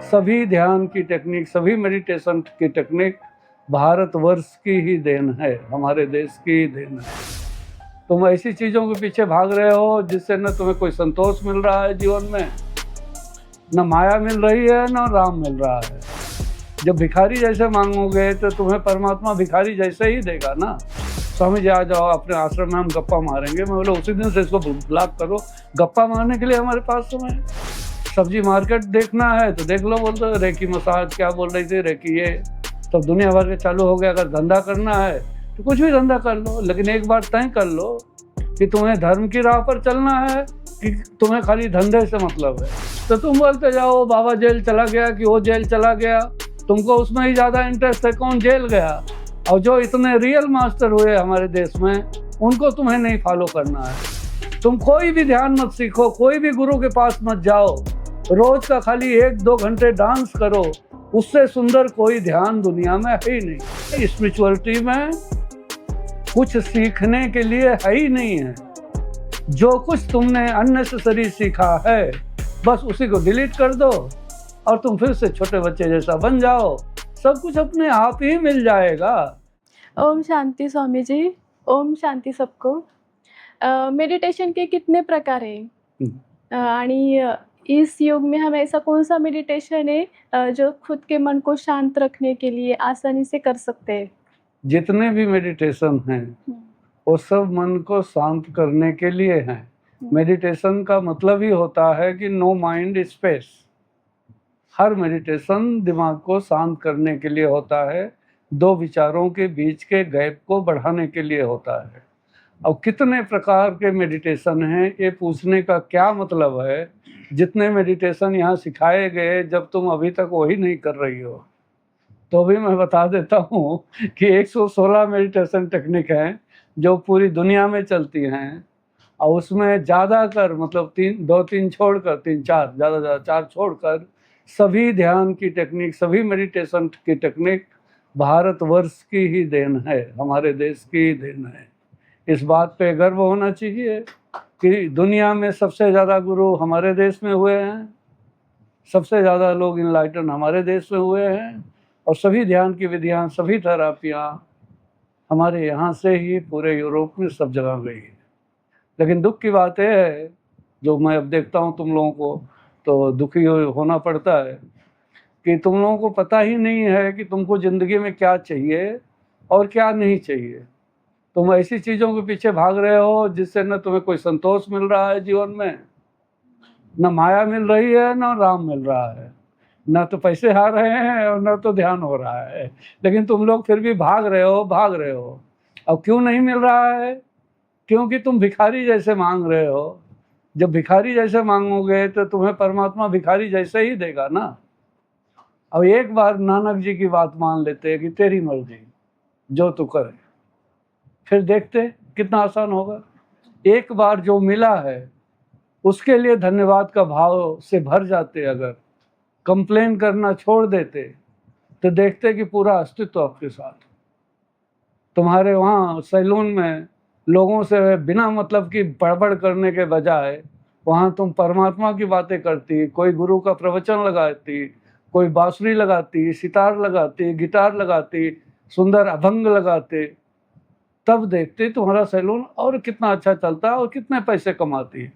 सभी ध्यान की टेक्निक, सभी मेडिटेशन की टेक्निक भारतवर्ष की ही देन है, हमारे देश की ही देन है। तुम ऐसी चीज़ों के पीछे भाग रहे हो जिससे न तुम्हें कोई संतोष मिल रहा है जीवन में, न माया मिल रही है, न राम मिल रहा है। जब भिखारी जैसे मांगोगे तो तुम्हें परमात्मा भिखारी जैसे ही देगा ना। स्वामी जी आ जाओ अपने आश्रम में, हम गप्पा मारेंगे। मैं बोला उसी दिन से इसको ब्लॉक करो, गप्पा मारने के लिए हमारे पास समय है। सब्जी मार्केट देखना है तो देख लो, बोलते हो रेकी मसाज क्या बोल रही थी, रेकी ये सब दुनिया भर के चालू हो गया। अगर धंधा करना है तो कुछ भी धंधा कर लो, लेकिन एक बार तय कर लो कि तुम्हें धर्म की राह पर चलना है कि तुम्हें खाली धंधे से मतलब है। तो तुम बोलते जाओ बाबा जेल चला गया कि वो जेल चला गया, तुमको उसमें ही ज़्यादा इंटरेस्ट है कौन जेल गया। और जो इतने रियल मास्टर हुए हमारे देश में, उनको तुम्हें नहीं फॉलो करना है। तुम कोई भी ध्यान मत सीखो, कोई भी गुरु के पास मत जाओ, रोज का खाली 1-2 घंटे डांस करो, उससे सुंदर कोई ध्यान दुनिया में है ही नहीं। स्पिरिचुअलिटी में कुछ सीखने के लिए है ही नहीं है। जो कुछ तुमने अननेसेसरी सीखा है बस उसी को डिलीट कर दो और तुम फिर से छोटे बच्चे जैसा बन जाओ, सब कुछ अपने आप ही मिल जाएगा। ओम शांति स्वामी जी। ओम शांति सबको। मेडिटेशन के कितने प्रकार हैं आणि इस युग में हम ऐसा कौन सा मेडिटेशन है जो खुद के मन को शांत रखने के लिए आसानी से कर सकते हैं? जितने भी मेडिटेशन हैं वो सब मन को शांत करने के लिए हैं। मेडिटेशन का मतलब ही होता है कि नो माइंड स्पेस। हर मेडिटेशन दिमाग को शांत करने के लिए होता है, दो विचारों के बीच के गैप को बढ़ाने के लिए होता है। अब कितने प्रकार के मेडिटेशन हैं ये पूछने का क्या मतलब है। जितने मेडिटेशन यहाँ सिखाए गए, जब तुम अभी तक वही नहीं कर रही हो तो भी मैं बता देता हूँ कि 116 मेडिटेशन टेक्निक हैं जो पूरी दुनिया में चलती हैं। और उसमें ज़्यादातर मतलब 2-3 छोड़कर, 3-4 ज़्यादा 4 छोड़कर सभी ध्यान की टेक्निक, सभी मेडिटेशन की टेक्निक भारतवर्ष की ही देन है, हमारे देश की ही देन है। इस बात पे गर्व होना चाहिए कि दुनिया में सबसे ज़्यादा गुरु हमारे देश में हुए हैं, सबसे ज़्यादा लोग इनलाइटन हमारे देश में हुए हैं, और सभी ध्यान की विधियाँ, सभी थेरापियाँ हमारे यहाँ से ही पूरे यूरोप में सब जगह गई है। लेकिन दुख की बात यह है, जो मैं अब देखता हूँ तुम लोगों को तो दुखी होना पड़ता है कि तुम लोगों को पता ही नहीं है कि तुमको ज़िंदगी में क्या चाहिए और क्या नहीं चाहिए। तुम ऐसी चीज़ों के पीछे भाग रहे हो जिससे न तुम्हें कोई संतोष मिल रहा है जीवन में, न माया मिल रही है, न राम मिल रहा है, न तो पैसे आ रहे हैं और न तो ध्यान हो रहा है। लेकिन तुम लोग फिर भी भाग रहे हो। अब क्यों नहीं मिल रहा है? क्योंकि तुम भिखारी जैसे मांग रहे हो। जब भिखारी जैसे मांगोगे तो तुम्हें परमात्मा भिखारी जैसे ही देगा ना। अब एक बार नानक जी की बात मान लेते हैं कि तेरी मर्जी जो तू करे, फिर देखते कितना आसान होगा। एक बार जो मिला है उसके लिए धन्यवाद का भाव से भर जाते, अगर कंप्लेन करना छोड़ देते तो देखते कि पूरा अस्तित्व आपके साथ। तुम्हारे वहाँ सैलून में लोगों से बिना मतलब की बड़बड़ करने के बजाय वहाँ तुम परमात्मा की बातें करती, कोई गुरु का प्रवचन लगाती, कोई बांसुरी लगाती, सितार लगाती, गिटार लगाती, सुंदर अभंग लगाते, तब देखते तुम्हारा सैलून और कितना अच्छा चलता और कितने पैसे कमाती।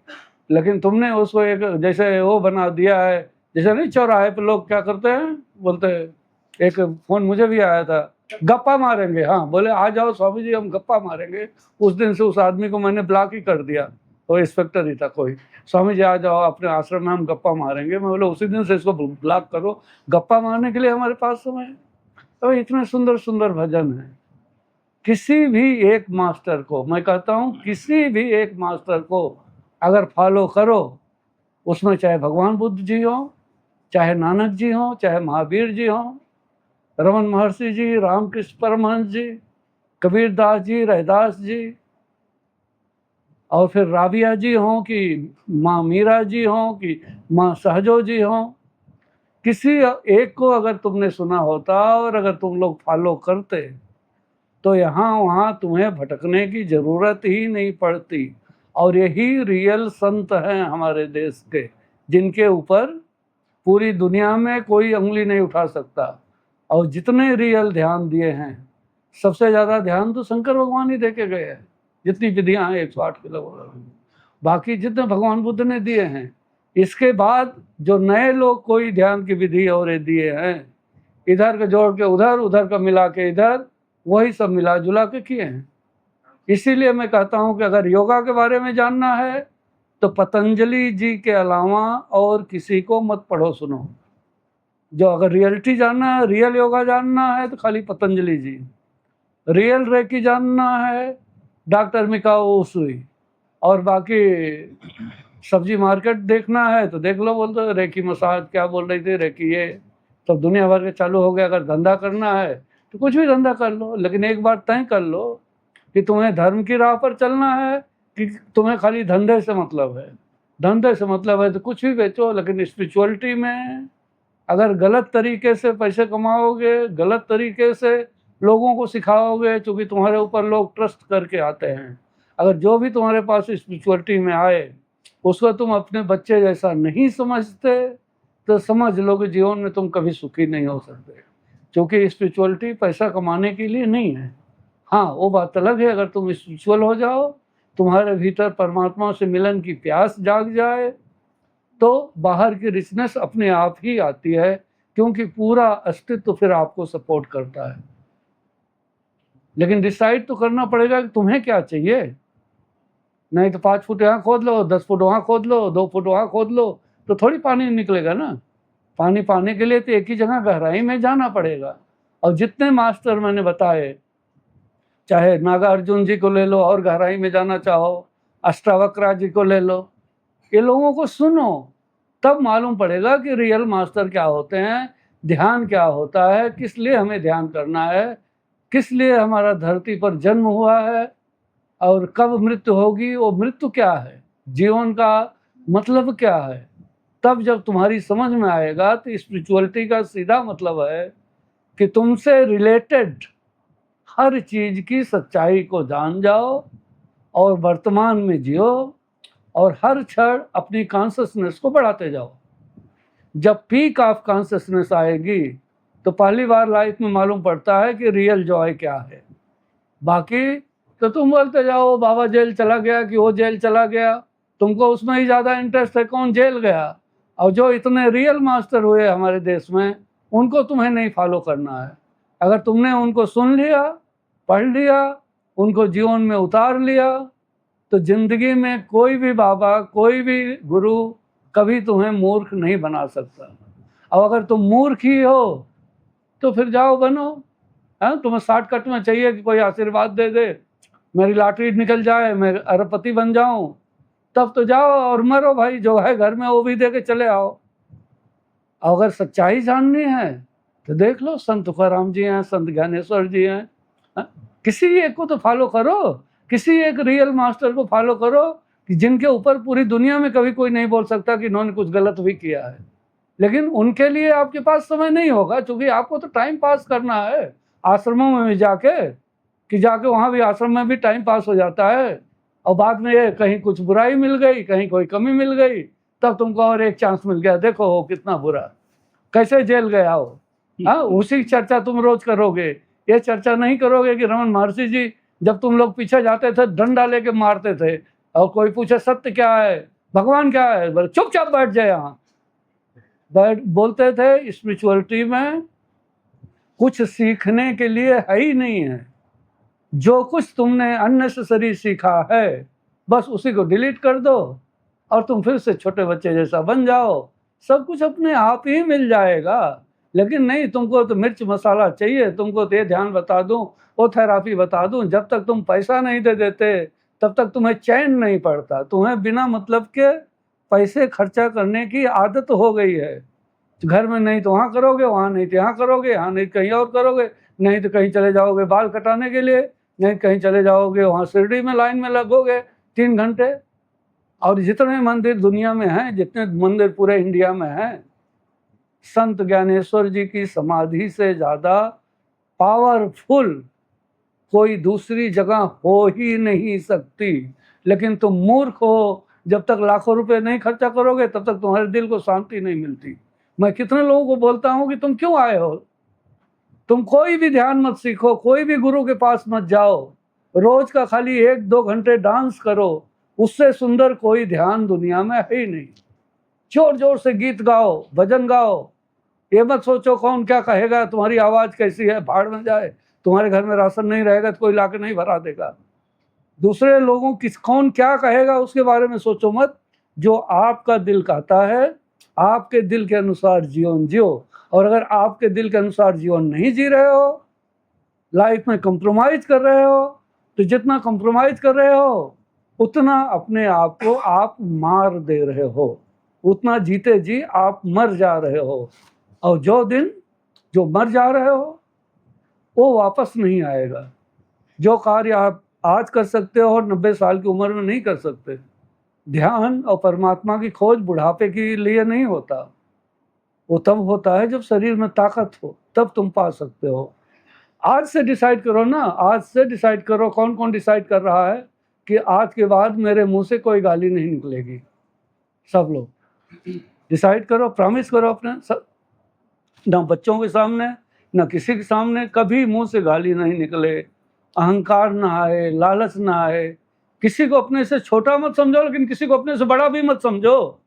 लेकिन तुमने उसको एक जैसे वो बना दिया है, जैसे नहीं चौराहे पे लोग क्या करते हैं, बोलते हैं, एक फ़ोन मुझे भी आया था, गप्पा मारेंगे। हाँ, बोले आ जाओ स्वामी जी हम गप्पा मारेंगे। उस दिन से उस आदमी को मैंने ब्लॉक ही कर दिया, वो इंस्पेक्टर ही था कोई। स्वामी जी आ जाओ अपने आश्रम में, हम गप्पा मारेंगे। मैं बोले उसी दिन से इसको ब्लॉक करो, गप्पा मारने के लिए हमारे पास समय है। तो इतने सुंदर सुंदर भजन हैं। किसी भी एक मास्टर को, मैं कहता हूँ किसी भी एक मास्टर को अगर फॉलो करो, उसमें चाहे भगवान बुद्ध जी हो, चाहे नानक जी हो, चाहे महावीर जी हो, रमन महर्षि जी, रामकृष्ण परमहंस जी, कबीर दास जी, रैदास जी, और फिर राबिया जी हों कि माँ मीरा जी हों कि माँ सहजो जी हों, किसी एक को अगर तुमने सुना होता और अगर तुम लोग फॉलो करते तो यहाँ वहाँ तुम्हें भटकने की ज़रूरत ही नहीं पड़ती। और यही रियल संत हैं हमारे देश के, जिनके ऊपर पूरी दुनिया में कोई उंगली नहीं उठा सकता। और जितने रियल ध्यान दिए हैं, सबसे ज़्यादा ध्यान तो शंकर भगवान ही दे के गए हैं। जितनी विधियाँ हैं 108 के लगभग, बाकी जितने भगवान बुद्ध ने दिए हैं, इसके बाद जो नए लोग कोई ध्यान की विधि और दिए हैं, इधर का जोड़ के उधर, उधर का मिला के इधर, वही सब मिला जुला के किए हैं। इसीलिए मैं कहता हूँ कि अगर योगा के बारे में जानना है तो पतंजलि जी के अलावा और किसी को मत पढ़ो सुनो। जो अगर रियलिटी जानना है, रियल योगा जानना है तो खाली पतंजलि जी। रियल रेकी जानना है डॉक्टर मिकाओ उसुई। और बाकी सब्जी मार्केट देखना है तो देख लो, बोल दो रेकी मसाज क्या बोल रही थी, रेकी ये सब दुनिया भर के चालू हो गया। अगर धंधा करना है तो कुछ भी धंधा कर लो, लेकिन एक बार तय कर लो कि तुम्हें धर्म की राह पर चलना है कि तुम्हें खाली धंधे से मतलब है। धंधे से मतलब है तो कुछ भी बेचो, लेकिन स्पिरिचुअलिटी में अगर गलत तरीके से पैसे कमाओगे, गलत तरीके से लोगों को सिखाओगे, क्योंकि तुम्हारे ऊपर लोग ट्रस्ट करके आते हैं। अगर जो भी तुम्हारे पास स्पिरिचुअलिटी में आए उसको तुम अपने बच्चे जैसा नहीं समझते तो समझ लो कि जीवन में तुम कभी सुखी नहीं हो सकते, क्योंकि स्पिरिचुअलिटी पैसा कमाने के लिए नहीं है। हाँ, वो बात अलग है, अगर तुम स्पिरिचुअल हो जाओ, तुम्हारे भीतर परमात्मा से मिलन की प्यास जाग जाए तो बाहर की रिचनेस अपने आप ही आती है, क्योंकि पूरा अस्तित्व फिर आपको सपोर्ट करता है। लेकिन डिसाइड तो करना पड़ेगा कि तुम्हें क्या चाहिए। नहीं तो 5 फुट यहाँ खोद लो, 10 फुट वहाँ खोद लो, 2 फुट वहाँ खोद लो, तो थोड़ी पानी निकलेगा ना। पानी पाने के लिए तो एक ही जगह गहराई में जाना पड़ेगा। और जितने मास्टर मैंने बताए, चाहे नागार्जुन जी को ले लो और गहराई में जाना चाहो, अष्टावक्रा जी को ले लो, ये लोगों को सुनो, तब मालूम पड़ेगा कि रियल मास्टर क्या होते हैं, ध्यान क्या होता है, किस लिए हमें ध्यान करना है, किस लिए हमारा धरती पर जन्म हुआ है और कब मृत्यु होगी, वो मृत्यु क्या है, जीवन का मतलब क्या है। तब जब तुम्हारी समझ में आएगा तो स्पिरिचुअलिटी का सीधा मतलब है कि तुमसे रिलेटेड हर चीज की सच्चाई को जान जाओ और वर्तमान में जियो और हर क्षण अपनी कॉन्शसनेस को बढ़ाते जाओ। जब पीक ऑफ कॉन्शसनेस आएगी तो पहली बार लाइफ में मालूम पड़ता है कि रियल जॉय क्या है। बाकी तो तुम बोलते जाओ बाबा जेल चला गया कि वो जेल चला गया, तुमको उसमें ही ज़्यादा इंटरेस्ट है कौन जेल गया। और जो इतने रियल मास्टर हुए हमारे देश में, उनको तुम्हें नहीं फॉलो करना है। अगर तुमने उनको सुन लिया, पढ़ लिया, उनको जीवन में उतार लिया, तो जिंदगी में कोई भी बाबा, कोई भी गुरु कभी तुम्हें मूर्ख नहीं बना सकता। और अगर तुम मूर्ख ही हो तो फिर जाओ बनो। हाँ, तुम्हें शॉर्टकट में चाहिए कि कोई आशीर्वाद दे दे, मेरी लॉटरी निकल जाए, मैं अरबपति बन जाऊं, तब तो जाओ और मरो भाई, जो है घर में वो भी दे के चले आओ। अगर सच्चाई जाननी है तो देख लो, संत तुकाराम जी हैं, संत ज्ञानेश्वर जी हैं। हाँ? किसी एक को तो फॉलो करो, किसी एक रियल मास्टर को फॉलो करो कि जिनके ऊपर पूरी दुनिया में कभी कोई नहीं बोल सकता कि इन्होंने कुछ गलत भी किया है। लेकिन उनके लिए आपके पास समय नहीं होगा, क्योंकि आपको तो टाइम पास करना है आश्रमों में भी जाके, कि जाके वहाँ भी आश्रम में भी टाइम पास हो जाता है। और बाद में ये कहीं कुछ बुराई मिल गई, कहीं कोई कमी मिल गई, तब तुमको और एक चांस मिल गया, देखो हो कितना बुरा, कैसे जेल गया हो। हाँ, उसी चर्चा तुम रोज करोगे, ये चर्चा नहीं करोगे कि रमन महर्षि जी जब तुम लोग पीछे जाते थे डंडा लेके मारते थे, और कोई पूछे सत्य क्या है, भगवान क्या है, चुपचाप बैठ जाए यहाँ। बोलते थे स्पिरिचुअलिटी में कुछ सीखने के लिए है ही नहीं है। जो कुछ तुमने अननेसेसरी सीखा है बस उसी को डिलीट कर दो और तुम फिर से छोटे बच्चे जैसा बन जाओ, सब कुछ अपने आप ही मिल जाएगा। लेकिन नहीं, तुमको तो मिर्च मसाला चाहिए, तुमको तो ये ध्यान बता दूं, वो थेरापी बता दूं। जब तक तुम पैसा नहीं दे देते तब तक तुम्हें चैन नहीं पड़ता। तुम्हें बिना मतलब के पैसे खर्चा करने की आदत हो गई है। घर में नहीं तो वहाँ करोगे, वहाँ नहीं तो यहाँ करोगे, यहाँ नहीं कहीं और करोगे, नहीं तो कहीं चले जाओगे बाल कटाने के लिए, नहीं कहीं चले जाओगे वहाँ शिरडी में लाइन में लगोगे 3 घंटे। और जितने मंदिर दुनिया में हैं, जितने मंदिर पूरे इंडिया में हैं, संत ज्ञानेश्वर जी की समाधि से ज़्यादा पावरफुल कोई दूसरी जगह हो ही नहीं सकती। लेकिन तुम मूर्ख हो, जब तक लाखों रुपए नहीं खर्चा करोगे तब तक तुम्हारे दिल को शांति नहीं मिलती। मैं कितने लोगों को बोलता हूँ कि तुम क्यों आए हो, तुम कोई भी ध्यान मत सीखो, कोई भी गुरु के पास मत जाओ, रोज का खाली 1-2 घंटे डांस करो, उससे सुंदर कोई ध्यान दुनिया में है ही नहीं। जोर जोर से गीत गाओ, भजन गाओ, ये मत सोचो कौन क्या कहेगा, तुम्हारी आवाज कैसी है, भाड़ में जाए, तुम्हारे घर में राशन नहीं रहेगा तो कोई लाके नहीं भरा देगा। दूसरे लोगों कौन क्या कहेगा उसके बारे में सोचो मत। जो आपका दिल कहता है, आपके दिल के अनुसार जीवन जियो। और अगर आपके दिल के अनुसार जीवन नहीं जी रहे हो, लाइफ में कंप्रोमाइज कर रहे हो, तो जितना कंप्रोमाइज कर रहे हो उतना अपने आप को आप मार दे रहे हो, उतना जीते जी आप मर जा रहे हो। और जो मर जा रहे हो वो वापस नहीं आएगा। जो कार्य आप आज कर सकते हो और 90 साल की उम्र में नहीं कर सकते। ध्यान और परमात्मा की खोज बुढ़ापे के लिए नहीं होता, वो तब होता है जब शरीर में ताकत हो, तब तुम पा सकते हो। आज से डिसाइड करो ना, आज से डिसाइड करो। कौन कौन डिसाइड कर रहा है कि आज के बाद मेरे मुंह से कोई गाली नहीं निकलेगी? सब लोग डिसाइड करो, प्रॉमिस करो अपने सब, ना बच्चों के सामने ना किसी के सामने कभी मुंह से गाली नहीं निकले, अहंकार ना आए, लालच ना आए। किसी को अपने से छोटा मत समझो, लेकिन किसी को अपने से बड़ा भी मत समझो।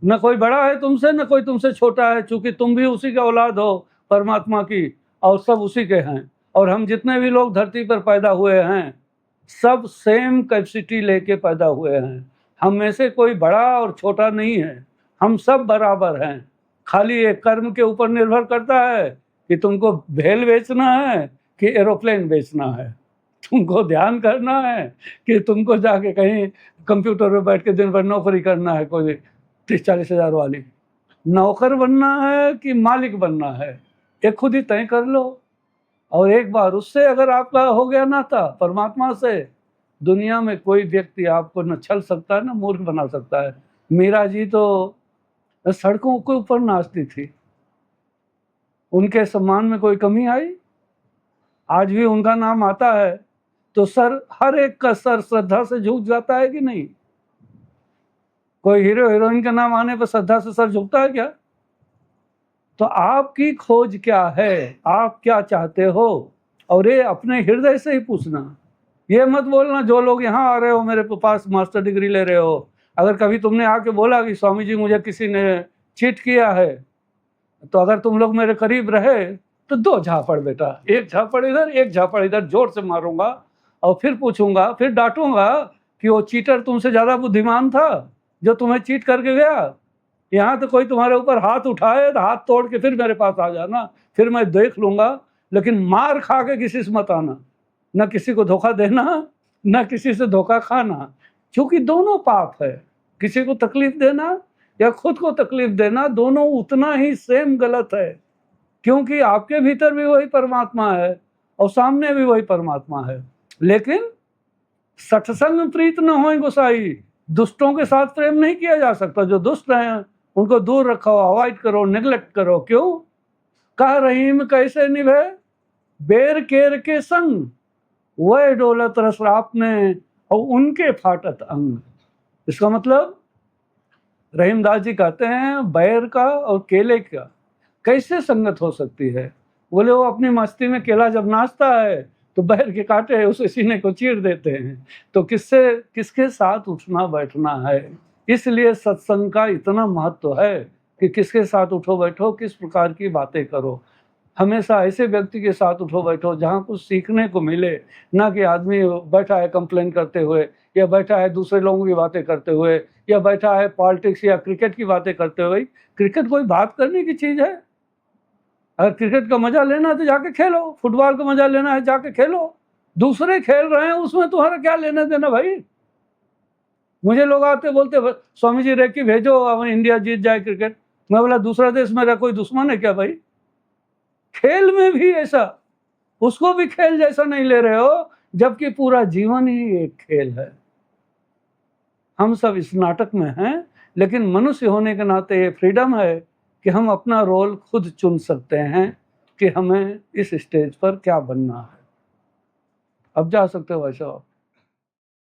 न कोई बड़ा है तुमसे, न कोई तुमसे छोटा है, क्योंकि तुम भी उसी के औलाद हो परमात्मा की, और सब उसी के हैं। और हम जितने भी लोग धरती पर पैदा हुए हैं सब सेम कैपेसिटी लेके पैदा हुए हैं। हम में से कोई बड़ा और छोटा नहीं है, हम सब बराबर हैं। खाली एक कर्म के ऊपर निर्भर करता है कि तुमको भेल बेचना है कि एरोप्लेन बेचना है, तुमको ध्यान करना है कि तुमको जाके कहीं कंप्यूटर पे बैठ के दिन भर नौकरी करना है, कोई 30-40 हज़ार वाली। नौकर बनना है कि मालिक बनना है, ये खुद ही तय कर लो। और एक बार उससे अगर आपका हो गया नाता परमात्मा से, दुनिया में कोई व्यक्ति आपको न छल सकता है न मूर्ख बना सकता है। मीरा जी तो सड़कों के ऊपर नाचती थी, उनके सम्मान में कोई कमी आई? आज भी उनका नाम आता है तो सर, हर एक का सर श्रद्धा से झुक जाता है कि नहीं? कोई हीरो हीरोइन का नाम आने पर श्रद्धा से सर झुकता है क्या? तो आपकी खोज क्या है, आप क्या चाहते हो? और ये अपने हृदय से ही पूछना। ये मत बोलना जो लोग यहाँ आ रहे हो मेरे पास मास्टर डिग्री ले रहे हो, अगर कभी तुमने आके बोला कि स्वामी जी मुझे किसी ने चीट किया है, तो अगर तुम लोग मेरे करीब रहे तो 2 झापड़ बेटा, एक झापड़ इधर एक झापड़ इधर जोर से मारूंगा और फिर पूछूंगा, फिर डांटूंगा कि वो चीटर तुमसे ज़्यादा बुद्धिमान था जो तुम्हें चीट करके गया। यहाँ तो कोई तुम्हारे ऊपर हाथ उठाए तो हाथ तोड़ के फिर मेरे पास आ जाना, फिर मैं देख लूँगा, लेकिन मार खा के किसी से मत आना, न किसी को धोखा देना न किसी से धोखा खाना, क्योंकि दोनों पाप है। किसी को तकलीफ देना या खुद को तकलीफ देना, दोनों उतना ही सेम गलत है, क्योंकि आपके भीतर भी वही परमात्मा है और सामने भी वही परमात्मा है। लेकिन सत्संग प्रीत न होए गोसाई, दुष्टों के साथ प्रेम नहीं किया जा सकता। जो दुष्ट हैं उनको दूर रखो, अवॉइड करो, नेग्लेक्ट करो। क्यों? कह रहीम कैसे निभे बेर केर के संग, वह डोलत रस आपने और उनके फाटत अंग। इसका मतलब रहीमदास जी कहते हैं बैर का और केले का कैसे संगत हो सकती है? बोले वो अपनी मस्ती में केला जब नाचता है तो बैर के कांटे उसे सीने को चीर देते हैं। तो किसके साथ उठना बैठना है? इसलिए सत्संग का इतना महत्व है कि किसके साथ उठो बैठो, किस प्रकार की बातें करो। हमेशा ऐसे व्यक्ति के साथ उठो बैठो जहाँ कुछ सीखने को मिले, ना कि आदमी बैठा है कंप्लेन करते हुए, या बैठा है दूसरे लोगों की बातें करते हुए, या बैठा है पॉलिटिक्स या क्रिकेट की बातें करते हुए। क्रिकेट कोई बात करने की चीज़ है? अगर क्रिकेट का मजा लेना है तो जाके खेलो, फुटबॉल का मजा लेना है जाके खेलो, दूसरे खेल रहे हैं उसमें तुम्हारा क्या लेना देना भाई? मुझे लोग आते बोलते स्वामी जी रेकी भेजो, अब इंडिया जीत जाए क्रिकेट। मैं बोला दूसरा देश मेरा कोई दुश्मन है क्या भाई? खेल में भी ऐसा, उसको भी खेल जैसा नहीं ले रहे हो, जबकि पूरा जीवन ही एक खेल है। हम सब इस नाटक में हैं, लेकिन मनुष्य होने के नाते ये फ्रीडम है कि हम अपना रोल खुद चुन सकते हैं कि हमें इस स्टेज पर क्या बनना है। अब जा सकते हो भाई साहब।